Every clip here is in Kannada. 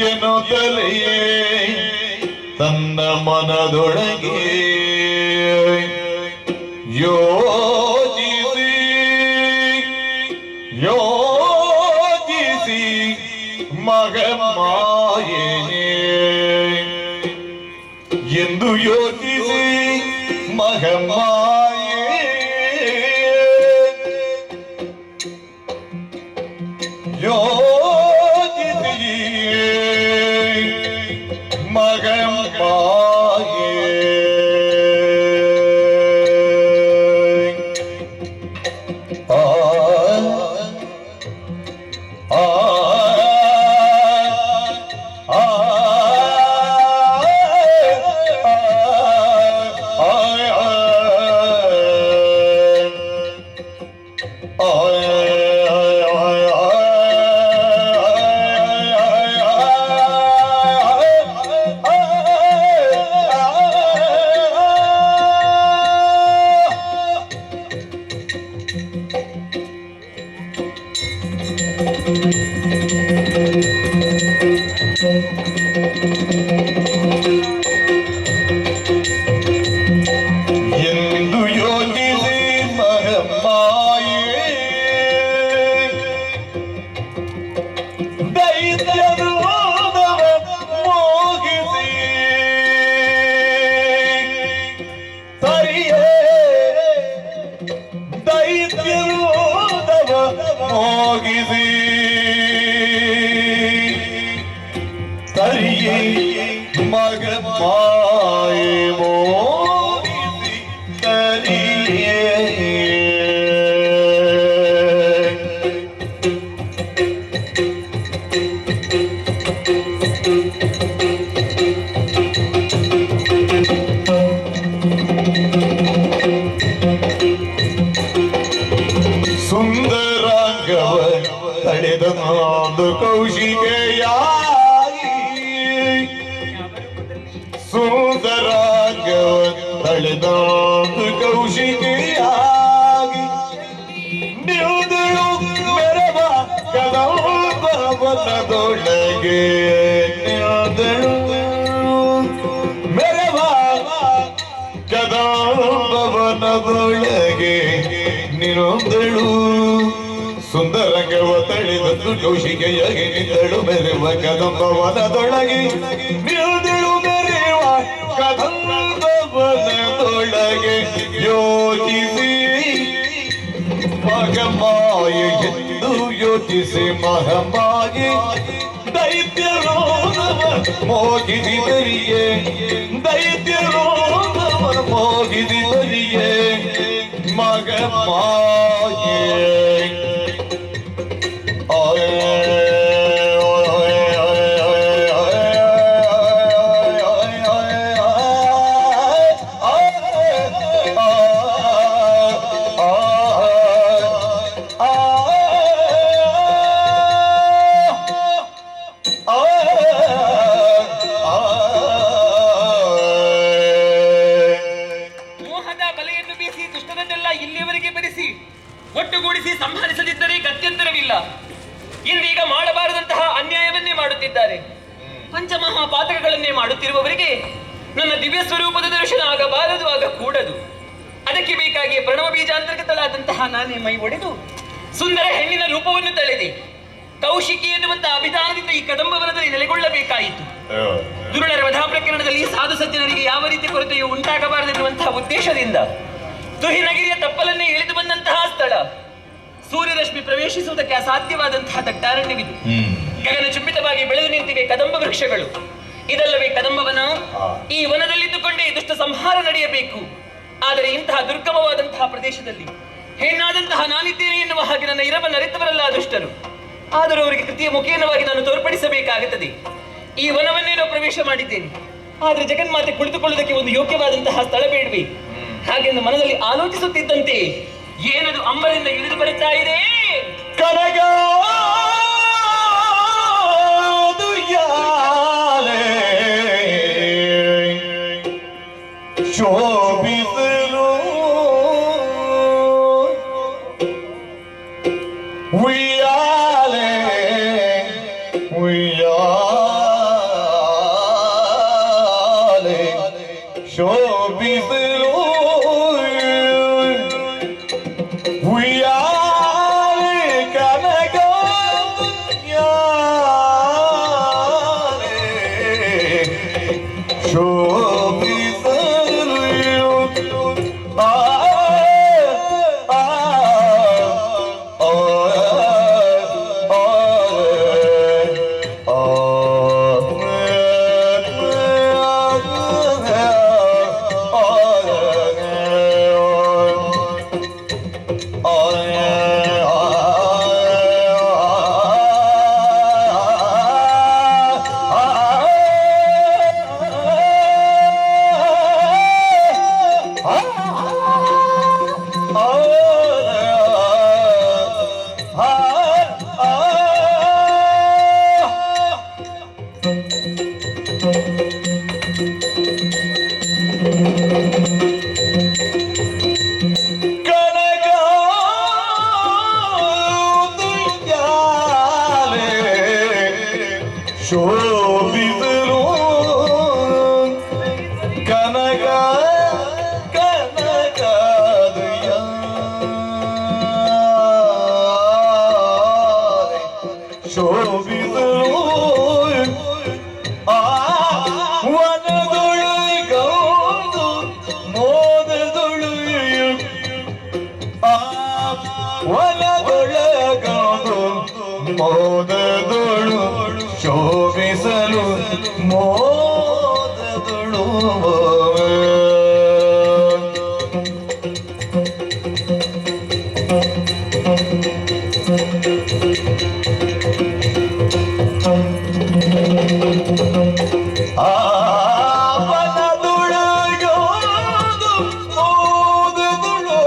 ಎನ್ನುತ್ತಲೇ ತನ್ನ ಮನದೊಳಗೆ ಯೋಚಿಸಿ ಯೋಚಿಸಿ ಮಗಮಾಯೇನೆ ಎಂದು ಯೋಚಿಸಿ ಮಗಮಾಯೇ ಯೋಚಿಸಿ ಮಗಮಾಯೇ ಎಂದು ಯೋಚಿಸಿ ಮಗಮಾಯೇ ದೈತ್ಯರೋಧವ ಮೋಗಿಸಿ ಸರಿಯೇ ದೈತ್ಯರೋಧವ ಮೋಗಿಸಿ ಸರಿಯೇ ಮಗಮಾಯೇ ಮೋಗಿಸಿ ಸರಿಯೇ ಸುಂದರಾಂಗವ ತಡೆದ ನಾದು ಕೌಶಿಕೆಯಾಗಿ ಸುಂದರಾಂಗವ ತಳೆದಾದು ಕೌಶಿಕೆಯಾಗಿ ನಿಲ್ದಳು ಮೆರವ ಕದಂಬವನದೊಳಗೆ ನಿಲ್ದಳು ಮೆರವ ಕದಂಬವನದೊಳಗೆ ನಿಲ್ಲದಳು ಸುಂದರಂಗವ ತಳೆದದ್ದು ಕೌಶಿಕೆಯಾಗಿ ನಿಂದಳು ಮೆರೆವ ಕದಂಬವನದೊಳಗೆ ನಿಲ್ದಳು ಮೆರೆವ ಕದಂಬವನದೊಳಗೆ ಯೋಚಿಸಿ ಮಗಮಾಯೆ ಎಂದು ಯೋಚಿಸಿ ಮಗಮಾಯೆ ದೈತ್ಯರೋಧವ ಮೋಗಿಸಿ ಬರಿಯೇ ದೈತ್ಯರೋಧವ ಮೋಗಿಸಿ ಬರಿಯೇ ಮಗಮಾಯೆ ಒಟ್ಟುಗೂಡಿಸಿ ಸಂಹರಿಸದಿದ್ದರೆ ಗತ್ಯಂತರವಿಲ್ಲ. ಇಂದೀಗ ಮಾಡಬಾರದಂತಹ ಅನ್ಯಾಯವನ್ನೇ ಮಾಡುತ್ತಿದ್ದಾರೆ. ಪಂಚಮಹಾಪಾತಕಗಳನ್ನೇ ಮಾಡುತ್ತಿರುವವರಿಗೆ ನನ್ನ ದಿವ್ಯ ಸ್ವರೂಪದ ದರ್ಶನ ಆಗಬಾರದು, ಆಗ ಕೂಡದು. ಅದಕ್ಕೆ ಬೇಕಾಗಿ ಪ್ರಣವ ಬೀಜಾಂತರ್ಗತಳಾದಂತಹ ನಾನೇ ಮೈ ಒಡೆದು ಸುಂದರ ಹೆಣ್ಣಿನ ರೂಪವನ್ನು ತಳೆದೆ. ಕೌಶಿಕಿ ಎನ್ನುವಂತಹ ಅಭಿಧಾನದಿಂದ ಈ ಕದಂಬವನದಲ್ಲಿ ನೆಲೆಗೊಳ್ಳಬೇಕಾಯಿತು. ದುರುಳರ ವಧಾ ಪ್ರಕರಣದಲ್ಲಿ ಸಾಧು ಸಜ್ಜನರಿಗೆ ಯಾವ ರೀತಿ ಕೊರತೆಯು ಉಂಟಾಗಬಾರದೆನ್ನುವಂತಹ ಉದ್ದೇಶದಿಂದ ತುಹಿನಗಿರಿಯ ತಪ್ಪಲನ್ನೇ ಇಳಿದು ಬಂದಂತಹ ಸ್ಥಳ. ಸೂರ್ಯರಶ್ಮಿ ಪ್ರವೇಶಿಸುವುದಕ್ಕೆ ಅಸಾಧ್ಯವಾದಂತಹ ದಟ್ಟಾರಣ್ಯವಿದು. ಗಗನ ಚುಂಬಿತವಾಗಿ ಬೆಳೆದು ನಿಂತಿವೆ ಕದಂಬ ವೃಕ್ಷಗಳು. ಇದಲ್ಲವೇ ಕದಂಬವನ. ಈ ವನದಲ್ಲಿದ್ದುಕೊಂಡೇ ದುಷ್ಟ ಸಂಹಾರ ನಡೆಯಬೇಕು. ಆದರೆ ಇಂತಹ ದುರ್ಗಮವಾದಂತಹ ಪ್ರದೇಶದಲ್ಲಿ ಹೆಣ್ಣಾದಂತಹ ನಾನಿದ್ದೇನೆ ಎನ್ನುವ ಹಾಗೆ ನನ್ನ ಇರವನ್ನು ಅರಿತವರಲ್ಲ ದುಷ್ಟರು. ಆದರೂ ಅವರಿಗೆ ಕೃತಿಯ ಮುಖೇನವಾಗಿ ನಾನು ತೋರ್ಪಡಿಸಬೇಕಾಗುತ್ತದೆ. ಈ ವನವನ್ನೇನೋ ಪ್ರವೇಶ ಮಾಡಿದ್ದೇನೆ, ಆದರೆ ಜಗನ್ಮಾತೆ ಕುಳಿತುಕೊಳ್ಳುವುದಕ್ಕೆ ಒಂದು ಯೋಗ್ಯವಾದಂತಹ ಸ್ಥಳ ಬೇಡವೇ ಹಾಗೆಂದು ಮನದಲ್ಲಿ ಆಲೋಚಿಸುತ್ತಿದ್ದಂತೆ ಏನದು ಅಂಬರಿಂದ ಇಳಿದು ಬರುತ್ತಾ ಇದೆ. ಶೋಭಿಸಲು ಉಯ್ಯಾಲೆ ಉಯ್ಯಾಲೆ ಶೋಭಿಸಲು ಉಯ್ಯಾಲೆ ಕನಕ ಶೋಭಿಸಲು ಆ ಶೋಭಿಸಲು ಕನಕ ಕನಕದಯ ಶೋಭಿಸಲು ಆ ವನದೊಳಗೌದು ಮೋದದೊಳು ಆ ವನದೊಳಗೌದು ಮೋದದೊಳು ಶೋಭಿಸಲು ಮೋದದೊಳು ವನದೊಳಗೌದು ಮೋದದೊಳು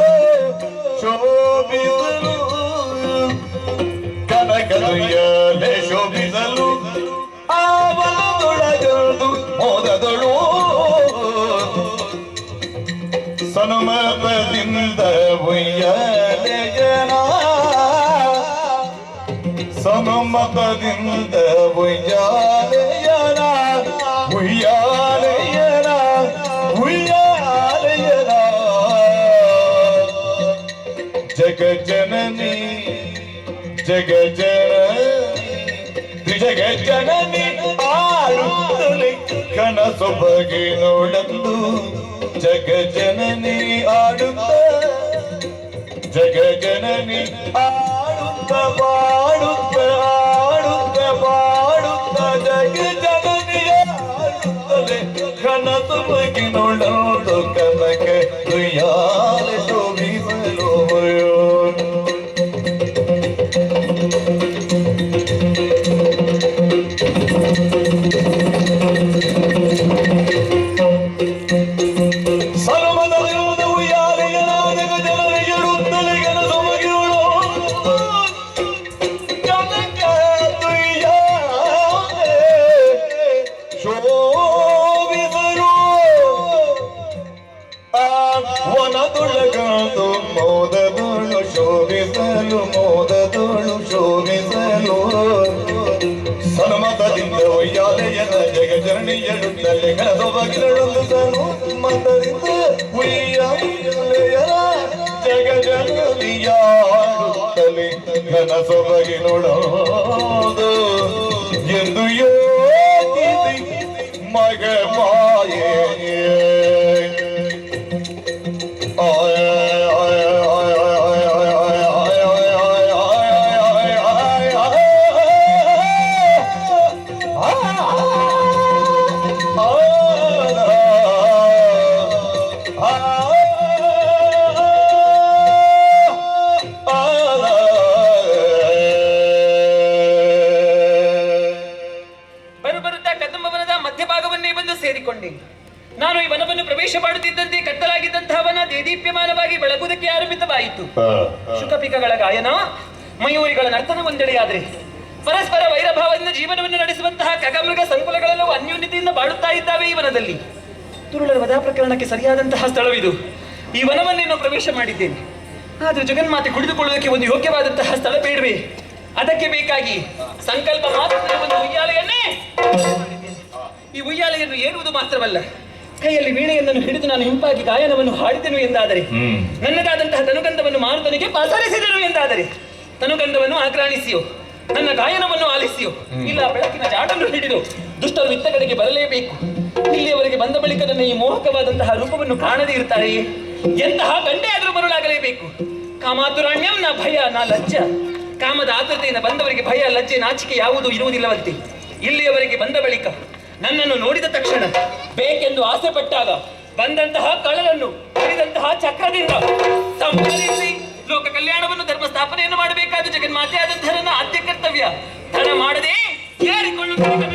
ಶೋಭಿಸಲು ಕನಕದೊಯ್ಯಲೆ ಶೋಭಿಸಲು ಆವನದೊಳಗದು ಮೋದದೊಳು ಸನುಮತದಿಂದ ಉಯ್ಯಾಲೆಯನ ಸನುಮತದಿಂದ ಉಯ್ಯಾಲೆಯನ ಉಯ್ಯಾಲೆಯನ ಉಯ್ಯಾಲೆಯನ ಜಗಜ್ಜನನಿ ಜಗಜ್ಜನನಿ ಆಡುತ್ತಲೇ ಕನಸು ಬಗೆನೊಳಂದು ಜಗಜ್ಜನನಿ ಆಡುತ್ತ ಜಗಜ್ಜನನಿ ಆಡುತ್ತ ಬಾಡುತ್ತ ಆಡುತ್ತ ಬಾಡುತ್ತ ಜಗಜ್ಜನನಿ ಆಡುತ್ತಲೇ ಕನಸು ಬಗೆನೊಳಂದು ಕನಕ ಉಯ್ಯಾಲೆ ಶೋಭಿಸಲು ವನದೊಳಗದು ಮೋದದೊಳು ಶೋಭಿಸಲು ಮೋದದೊಳು ಶೋಭಿಸಲು ಸನುಮತದಿಂದ ಉಯ್ಯಾಲೆಯನ ಜಗಜನನಿಯಡುತ್ತಲೇ ಕನಸೊಬಗಿಲೊಂದು ಸನುಮತದಿಂದ ಉಯ್ಯಾಲೆಯನ ಜಗಜನನಿಯಾಡುತ್ತಲೇ ಕನಸೊಬಗಿಲೊಳದು ಎಂದು ಯೋಚಿಸಿ ಮಗ ಮಾಯೇ ನಾನು ಈ ವನವನ್ನು ಪ್ರವೇಶ ಮಾಡುತ್ತಿದ್ದಂತೆ ಕತ್ತಲಾಗಿದ್ದಂತಹ ವನ ದೇದೀಪ್ಯಮಾನವಾಗಿ ಬೆಳಗುವುದಕ್ಕೆ ಆರಂಭಿತವಾಯಿತು. ಶುಕಪಿಕಗಳ ಗಾಯನ, ಮಯೂರಿಗಳ ನರ್ತನ ಒಂದೆಡೆಯಾದ್ರೆ ಪರಸ್ಪರ ವೈರಭಾವದಿಂದ ಜೀವನವನ್ನು ನಡೆಸುವಂತಹ ಖಗಮೃಗ ಸಂಕುಲಗಳೆಲ್ಲವೂ ಅನ್ಯೋನ್ಯತೆಯಿಂದ ಬಾಳುತ್ತಾ ಇದ್ದಾವೆ ಈ ವನದಲ್ಲಿ. ತುರುಳರ ವಧಾ ಪ್ರಕರಣಕ್ಕೆ ಸರಿಯಾದಂತಹ ಸ್ಥಳವಿದು. ಈ ವನವನ್ನೇನೋ ಪ್ರವೇಶ ಮಾಡಿದ್ದೇನೆ, ಆದ್ರೆ ಜಗನ್ಮಾತೆ ಕುಳಿತುಕೊಳ್ಳುವುದಕ್ಕೆ ಒಂದು ಯೋಗ್ಯವಾದಂತಹ ಸ್ಥಳ ಬೇಡವೇ? ಅದಕ್ಕೆ ಬೇಕಾಗಿ ಸಂಕಲ್ಪ ಮಾತ್ರ ಒಂದು ಉಯ್ಯಾಲೆಯನ್ನೇ ಮಾಡಿದ್ದೇನೆ. ಈ ಉಯ್ಯಾಲೆಯನ್ನು ಏರುವುದು ಮಾತ್ರವಲ್ಲ, ಕೈಯಲ್ಲಿ ವೀಣೆಯನ್ನು ಹಿಡಿದು ನಾನು ಹಿಂಪಾಗಿ ಗಾಯನವನ್ನು ಹಾಡಿದೆನು ಎಂದಾದರೆ, ನನ್ನದಾದಂತಹ ತನುಗಂಧವನ್ನು ಮಾರುತನಿಗೆ ಪಸರಿಸಿದೆನು ಎಂದಾದರೆ, ತನುಗಂಧವನ್ನು ಆಕ್ರಾಣಿಸಿಯೋ ನನ್ನ ಗಾಯನವನ್ನು ಆಲಿಸಿಯೋ ಇಲ್ಲ ಬೆಳಕಿನ ಜಾಡನ್ನು ಹಿಡಿದು ದುಷ್ಟರು ಇತ್ತ ಕಡೆಗೆ ಬರಲೇಬೇಕು. ಇಲ್ಲಿಯವರೆಗೆ ಬಂದ ಬಳಿಕ ನನ್ನ ಈ ಮೋಹಕವಾದಂತಹ ರೂಪವನ್ನು ಕಾಣದೇ ಇರ್ತಾರೆಯೇ? ಎಂತಹ ಗಂಡೆ ಆದರೂ ಮರುಳಾಗಲೇಬೇಕು. ಕಾಮಾತುರಾಣ್ಯಂ ನಾ ಭಯ ನಾ ಲಜ್ಜ. ಕಾಮದ ಆತುರತೆಯಿಂದ ಬಂದವರಿಗೆ ಭಯ ಲಜ್ಜೆ ನಾಚಿಕೆ ಯಾವುದೂ ಇರುವುದಿಲ್ಲವಂತೆ. ಇಲ್ಲಿಯವರೆಗೆ ಬಂದ ಬಳಿಕ ನನ್ನನ್ನು ನೋಡಿದ ತಕ್ಷಣ ಬೇಕೆಂದು ಆಸೆ ಪಟ್ಟಾಗ ಬಂದಂತಹ ಕಳ್ಳನನ್ನು ಹಿಡಿದಂತಹ ಚಕ್ರದಿಂದ ಸಂಹರಿಸಿ ಲೋಕ ಕಲ್ಯಾಣವನ್ನು ಧರ್ಮ ಸ್ಥಾಪನೆಯನ್ನು ಮಾಡಬೇಕಾದ ಜಗನ್ಮಾತೆ ಆದಂತಹ ನನ್ನ ಆದ್ಯ ಕರ್ತವ್ಯ ತಡ ಮಾಡದೆ ಏರಿಕೊಳ್ಳುತ್ತದೆ.